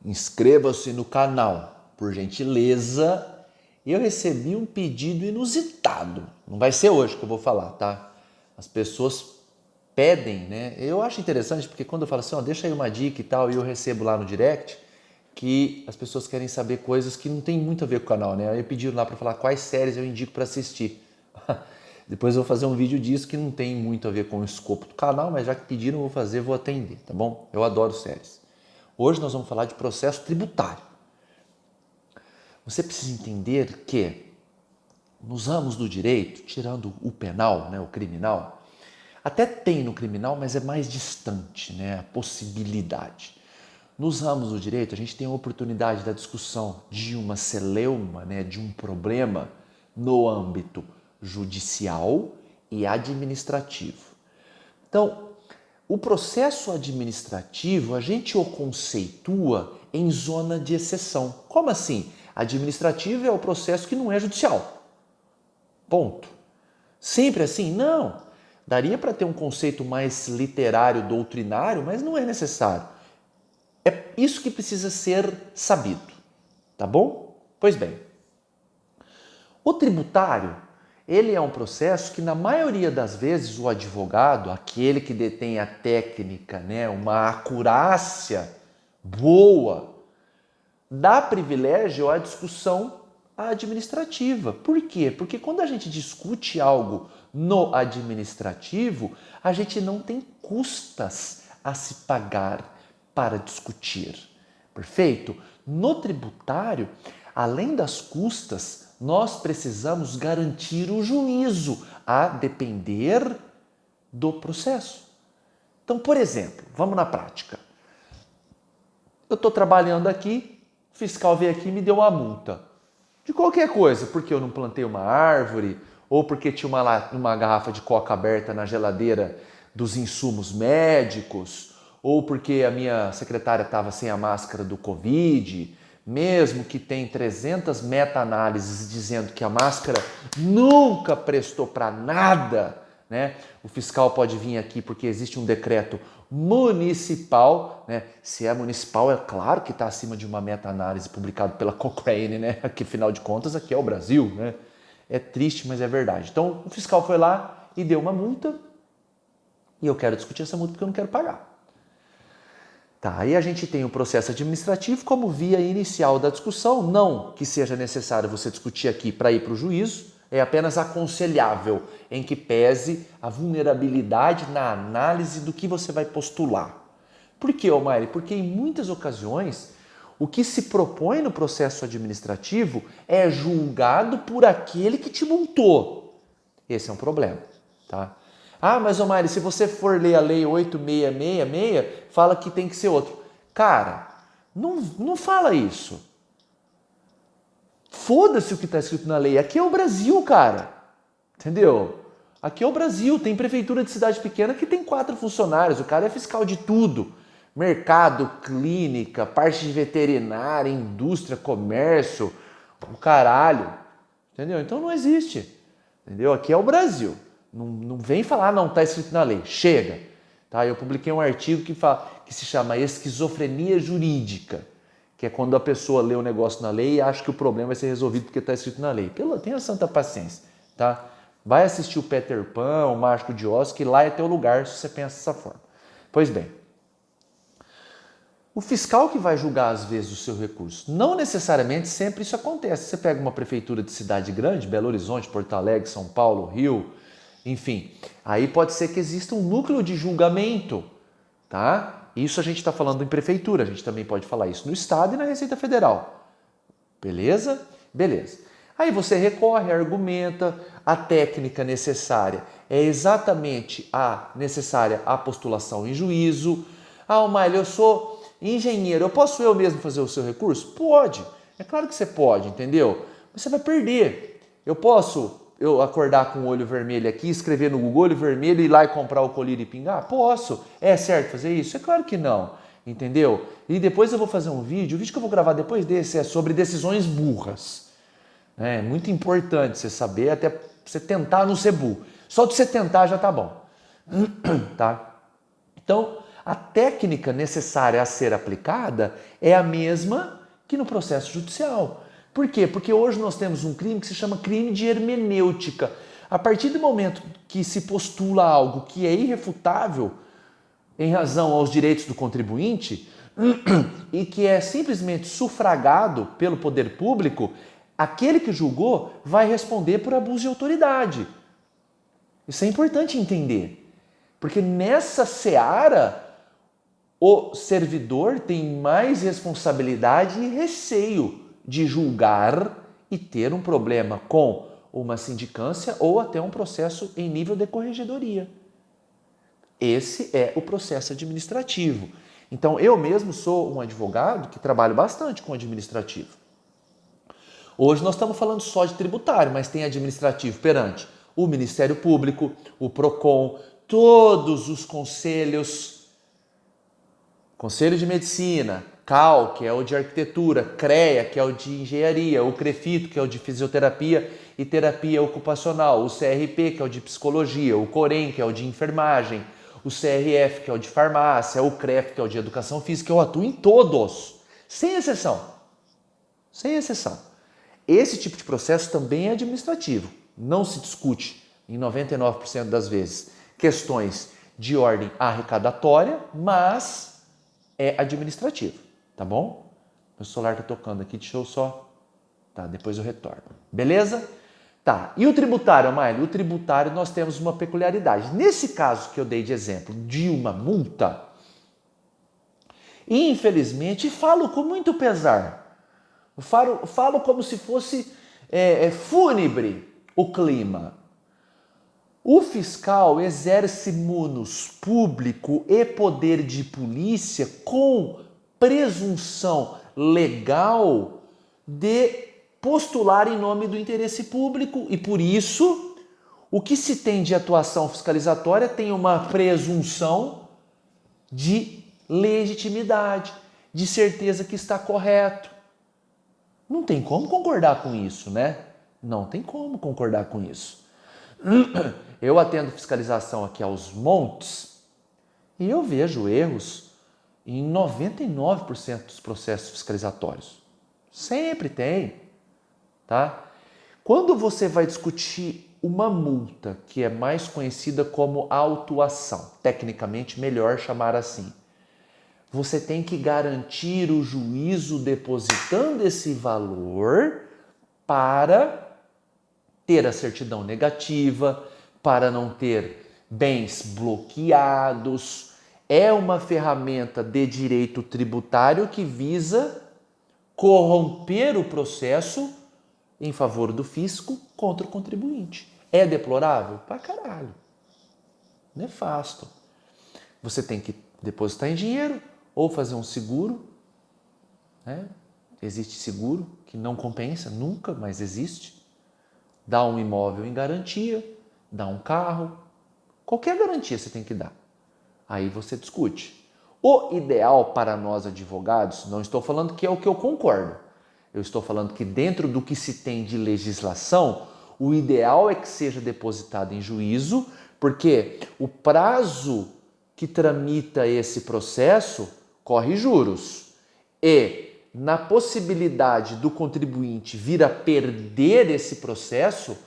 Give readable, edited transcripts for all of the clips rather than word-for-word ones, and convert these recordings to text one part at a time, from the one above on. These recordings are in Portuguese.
Inscreva-se no canal, por gentileza. Eu recebi um pedido inusitado. Não vai ser hoje que eu vou falar, tá? As pessoas pedem, né? Eu acho interessante porque quando eu falo assim, ó, deixa aí uma dica e tal, e eu recebo lá no direct que as pessoas querem saber coisas que não tem muito a ver com o canal, né? Aí pediram lá para falar quais séries eu indico para assistir. Depois eu vou fazer um vídeo disso que não tem muito a ver com o escopo do canal, mas já que pediram, eu vou fazer, vou atender, tá bom? Eu adoro séries. Hoje nós vamos falar de processo tributário. Você precisa entender que nos ramos do direito, tirando o penal, né, o criminal, até tem no criminal, mas é mais distante, né, a possibilidade. Nos ramos do direito, a gente tem a oportunidade da discussão de uma celeuma, né, de um problema no âmbito judicial e administrativo. Então, o processo administrativo, a gente o conceitua em zona de exceção. Como assim? Administrativo é o processo que não é judicial. Ponto. Sempre assim? Não. Daria para ter um conceito mais literário, doutrinário, mas não é necessário. É isso que precisa ser sabido, tá bom? Pois bem, o tributário, ele é um processo que na maioria das vezes o advogado, aquele que detém a técnica, né, uma acurácia boa, dá privilégio à discussão administrativa. Por quê? Porque quando a gente discute algo no administrativo, a gente não tem custas a se pagar para discutir. Perfeito? No tributário, além das custas, nós precisamos garantir o juízo a depender do processo. Então, por exemplo, vamos na prática. Eu estou trabalhando aqui, o fiscal veio aqui e me deu uma multa. De qualquer coisa, porque eu não plantei uma árvore, ou porque tinha uma garrafa de coca aberta na geladeira dos insumos médicos, ou porque a minha secretária estava sem a máscara do Covid, mesmo que tem 300 meta-análises dizendo que a máscara nunca prestou para nada, né? O fiscal pode vir aqui porque existe um decreto municipal, né? Se é municipal, é claro que está acima de uma meta-análise publicada pela Cochrane, né? Que afinal de contas aqui é o Brasil, né? É triste, mas é verdade. Então o fiscal foi lá e deu uma multa e eu quero discutir essa multa porque eu não quero pagar. Tá, aí a gente tem o processo administrativo como via inicial da discussão, não que seja necessário você discutir aqui para ir para o juízo, é apenas aconselhável em que pese a vulnerabilidade na análise do que você vai postular. Por quê, Omaire? Porque em muitas ocasiões o que se propõe no processo administrativo é julgado por aquele que te multou. Esse é um problema, tá? Ah, mas Omaire, se você for ler a lei 8666, fala que tem que ser outro. Cara, não fala isso. Foda-se o que está escrito na lei. Aqui é o Brasil, cara. Entendeu? Aqui é o Brasil. Tem prefeitura de cidade pequena que tem 4 funcionários. O cara é fiscal de tudo. Mercado, clínica, parte de veterinária, indústria, comércio, o caralho. Entendeu? Então não existe. Entendeu? Aqui é o Brasil. Não vem falar, não, está escrito na lei. Chega. Tá? Eu publiquei um artigo que se chama Esquizofrenia Jurídica, que é quando a pessoa lê o negócio na lei e acha que o problema vai ser resolvido porque está escrito na lei. Tenha santa paciência, tá? Vai assistir o Peter Pan, o Mágico de Oz, que lá é teu lugar se você pensa dessa forma. Pois bem, o fiscal que vai julgar às vezes o seu recurso, não necessariamente sempre isso acontece. Você pega uma prefeitura de cidade grande, Belo Horizonte, Porto Alegre, São Paulo, Rio, enfim, aí pode ser que exista um núcleo de julgamento, tá? Isso a gente está falando em prefeitura, a gente também pode falar isso no Estado e na Receita Federal. Beleza? Beleza. Aí você recorre, argumenta, a técnica necessária é exatamente a necessária apostulação em juízo. Ah, Omaire, eu sou engenheiro, eu posso eu mesmo fazer o seu recurso? Pode, é claro que você pode, entendeu? Mas você vai perder. Eu acordar com o olho vermelho aqui, escrever no Google olho vermelho, ir lá e comprar o colírio e pingar? Posso. É certo fazer isso? É claro que não. Entendeu? E depois eu vou fazer um vídeo, o vídeo que eu vou gravar depois desse é sobre decisões burras. É muito importante você saber, até você tentar não ser burro. Só de você tentar já tá bom. Tá? Então, A técnica necessária a ser aplicada é a mesma que no processo judicial. Por quê? Porque hoje nós temos um crime que se chama crime de hermenêutica. A partir do momento que se postula algo que é irrefutável em razão aos direitos do contribuinte e que é simplesmente sufragado pelo poder público, aquele que julgou vai responder por abuso de autoridade. Isso é importante entender, porque nessa seara o servidor tem mais responsabilidade e receio de julgar e ter um problema com uma sindicância ou até um processo em nível de corregedoria. Esse é o processo administrativo. Então, eu mesmo sou um advogado que trabalho bastante com administrativo. Hoje nós estamos falando só de tributário, mas tem administrativo perante o Ministério Público, o PROCON, todos os conselhos, Conselho de Medicina, CAL, que é o de Arquitetura, CREA, que é o de Engenharia, o CREFITO, que é o de Fisioterapia e Terapia Ocupacional, o CRP, que é o de Psicologia, o COREM, que é o de Enfermagem, o CRF, que é o de Farmácia, o CREF, que é o de Educação Física. Eu atuo em todos, sem exceção. Sem exceção. Esse tipo de processo também é administrativo. Não se discute, em 99% das vezes, questões de ordem arrecadatória, mas é administrativo, tá bom? Meu celular tá tocando aqui, deixa eu só... Tá, depois eu retorno. Beleza? Tá, e o tributário, Maíra? O tributário nós temos uma peculiaridade. Nesse caso que eu dei de exemplo de uma multa, infelizmente, falo com muito pesar, falo como se fosse fúnebre o clima. O fiscal exerce munus público e poder de polícia com presunção legal de postular em nome do interesse público e, por isso, o que se tem de atuação fiscalizatória tem uma presunção de legitimidade, de certeza que está correto. Não tem como concordar com isso, né? Não tem como concordar com isso. Eu atendo fiscalização aqui aos montes e eu vejo erros em 99% dos processos fiscalizatórios. Sempre tem, tá? Quando você vai discutir uma multa que é mais conhecida como autuação, tecnicamente melhor chamar assim, você tem que garantir o juízo depositando esse valor para ter a certidão negativa, para não ter bens bloqueados. É uma ferramenta de direito tributário que visa corromper o processo em favor do fisco contra o contribuinte. É deplorável? Pra caralho. Nefasto. Você tem que depositar em dinheiro ou fazer um seguro, né? Existe seguro que não compensa, nunca, mas existe. Dá um imóvel em garantia, dá um carro, qualquer garantia você tem que dar. Aí você discute. O ideal para nós advogados, não estou falando que é o que eu concordo, eu estou falando que dentro do que se tem de legislação, o ideal é que seja depositado em juízo, porque o prazo que tramita esse processo corre juros. E na possibilidade do contribuinte vir a perder esse processo,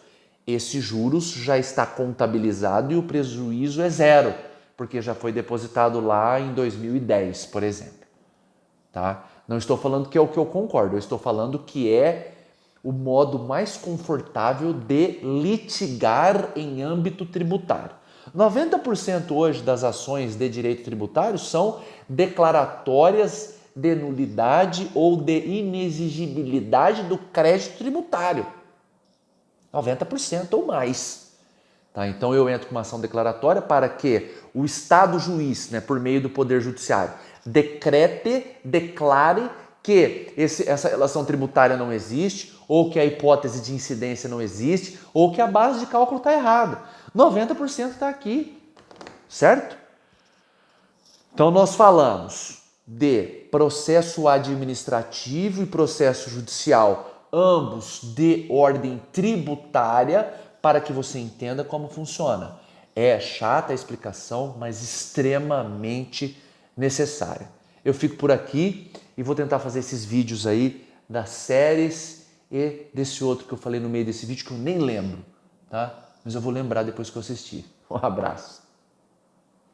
esse juros já está contabilizado e o prejuízo é zero, porque já foi depositado lá em 2010, por exemplo. Tá? Não estou falando que é o que eu concordo, eu estou falando que é o modo mais confortável de litigar em âmbito tributário. 90% hoje das ações de direito tributário são declaratórias de nulidade ou de inexigibilidade do crédito tributário. 90% ou mais. Tá? Então eu entro com uma ação declaratória para que o Estado juiz, né, por meio do Poder Judiciário, declare que essa relação tributária não existe, ou que a hipótese de incidência não existe, ou que a base de cálculo está errada. 90% está aqui, certo? Então nós falamos de processo administrativo e processo judicial, ambos de ordem tributária, para que você entenda como funciona. É chata a explicação, mas extremamente necessária. Eu fico por aqui e vou tentar fazer esses vídeos aí das séries e desse outro que eu falei no meio desse vídeo que eu nem lembro, tá? Mas eu vou lembrar depois que eu assistir. Um abraço.